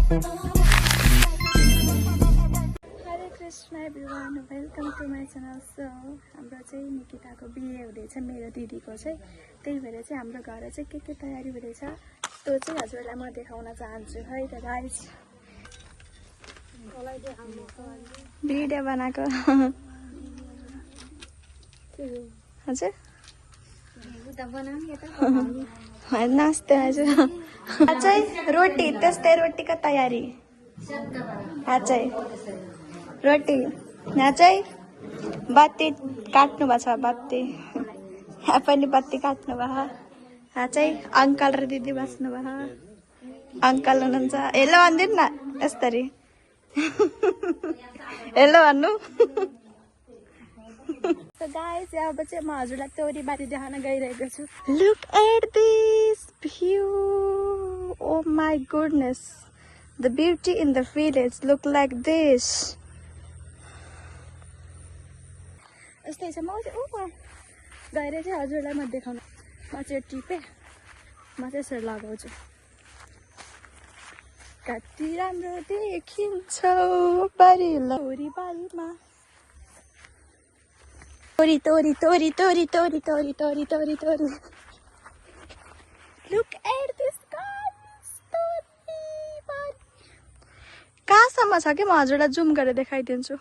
हरे Krishna everyone, welcome to my channel. So हाम्रो चाहिँ निकिताको बिहे हुँदैछ मेरो दिदीको चाहिँ, त्यही भएर चाहिँ हाम्रो घर चाहिँ के तयारी हुँदैछ त्यो चाहिँ हजुरलाई म देखाउन चाहन्छु है त गाइस। भिडियो बनाएको हजुर नाच्दै हजुर। चाहिँ रोटी, त्यस्तै रोटीको तयारी। चाहिँ रोटी यहाँ चाहिँ बत्ती काट्नु भएको छ, बत्ती यहाँ पनि बत्ती काट्नु भयो। यहाँ चाहिँ अङ्कल र दिदी बस्नु भयो। अङ्कल हुनुहुन्छ, हेलो भनिदिनु न यस्तरी। हेलो भन्नु। So guys, अब चाहिँ म हजुरलाई तोरीबारी देखाउन गइरहेको छु। Look at this view. Oh my goodness. The beauty in the village look like this. यस्तै छ। म चाहिँ गएर चाहिँ हजुरलाई म देखाउन, म चाहिँ टिपे म चाहिँ यसरी लगाउँछु। कति राम्रो देखिन्छ बारीमा। Tori. Look at this guys. कहाँसम्म छ कि म हजुरलाई जुम गरेर देखाइदिन्छु।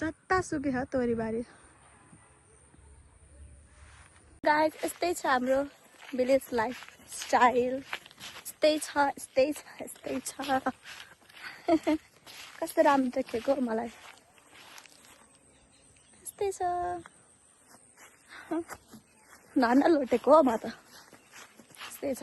जतासुकै छ तोरीबारी। गाइस, यस्तै छ हाम्रो भिलेज लाइफ स्टाइल। यस्तै छ। कस्तो राम्रो देखेको मलाई। यस्तै छ। नाना लोटेको हो म त। यस्तै छ।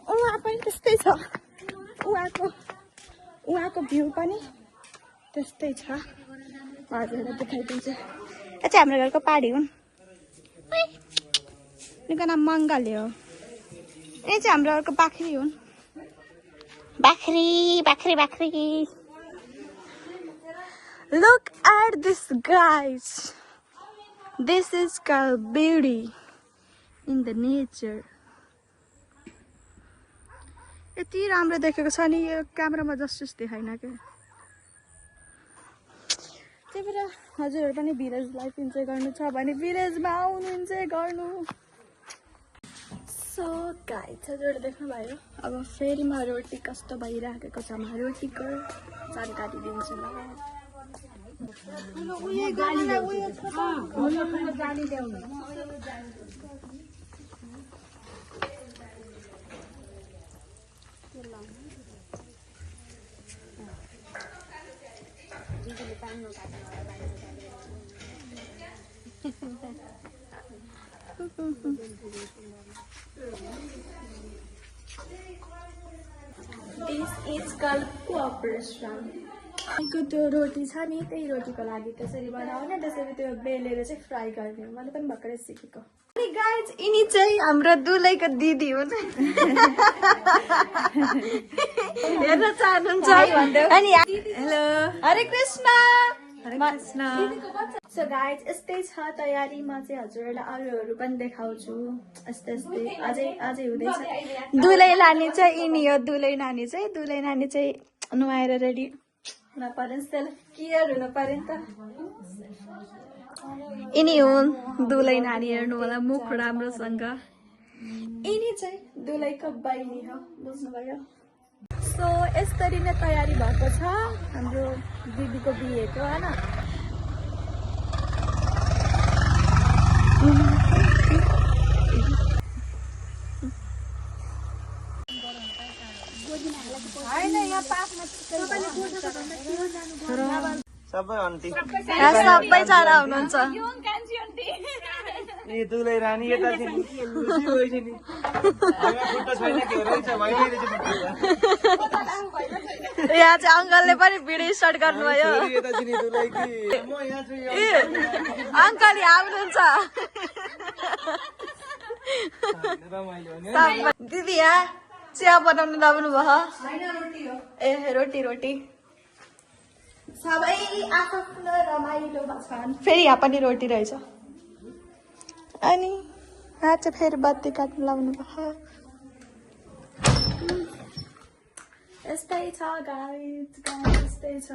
उहाँ पनि त्यस्तै छ। उहाँको भ्यू पनि त्यस्तै छ। हजुरलाई देखाइदिन्छु। यो चाहिँ हाम्रो घरको पहाडी हुन्। यिनको नाम मङ्गले हो। यो चाहिँ हाम्रो घरको बाख्री हुन्। बाख्री। Look at this guys. This is called beauty in the nature. यति राम्रो देखेको छ नि, यो क्यामेरामा जस्टिस देखाइन क्या। त्यही भएर हजुरहरू पनि भिलेज लाइफ इन्जोय गर्नु छ भने भिलेजमा आउनु इन्जोय गर्नु। सो गाइस, हजुरहरूले देख्नुभयो। अब फेरि म रोटी कस्तो भइराखेको छ, म रोटीको जानकारी दिन्छु ल। This is called cooperation. त्यो रोटी छ नि, त्यही रोटीको लागि त्यसरी बनाउने, त्यसरी त्यो बेलेर चाहिँ फ्राई गर्ने। मैले पनि भर्खरै सिकेको। अनि गाइज, यिनी चाहिँ हाम्रो दुलैको दिदी हुन्। हेर्न चाहनुहुन्छ? अनि हेलो, हरे कृष्ण। सो गाइज, यस्तै छ तयारी। म चाहिँ हजुरहरूलाई अरूहरू पनि देखाउँछु। यस्तै अझै हुँदैछ। दुलै नानी चाहिँ यिनी हो। दुलै नानी चाहिँ नुहाएर रेडी हुन पर्यो। क्लियर हुनु पर्यो नि त। यिनी हुन् दुलै नानी। हेर्नु होला मुख राम्रोसँग। यिनी चाहिँ दुलैको बहिनी हो, बुझ्नुभयो। सो यसरी नै तयारी भएको छ हाम्रो दिदीको बिहेको, होइन। सबैजना हुनुहुन्छ। दुलै रानी यता यहाँ चाहिँ अङ्कलले पनि भिडियो स्टार्ट गर्नुभयो अङ्कल यहाँ आउनुहुन्छ दिदी यहाँ चिया बनाउनु लाउनु भयो ए रोटी रोटी सबै आफ्नो रमाइलो छन् फेरि यहाँ पनि रोटी रहेछ अनि यहाँ चाहिँ फेरि बत्ती काट्नु लाउनु भयो यस्तै छ गाइस यस्तै छ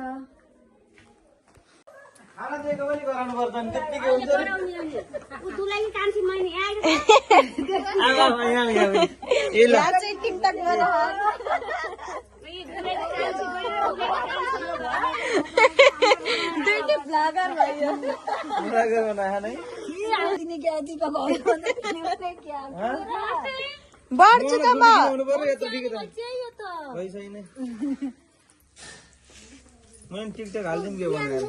खाना दिएको पनि गराउनु पर्छ नि त्यतिकै हुन्छ यहाँ चाहिँ टिकटक दुईटी ब्लगर भयो बढ्छु त म मैं टिकटक हालिदिउँ के भनेर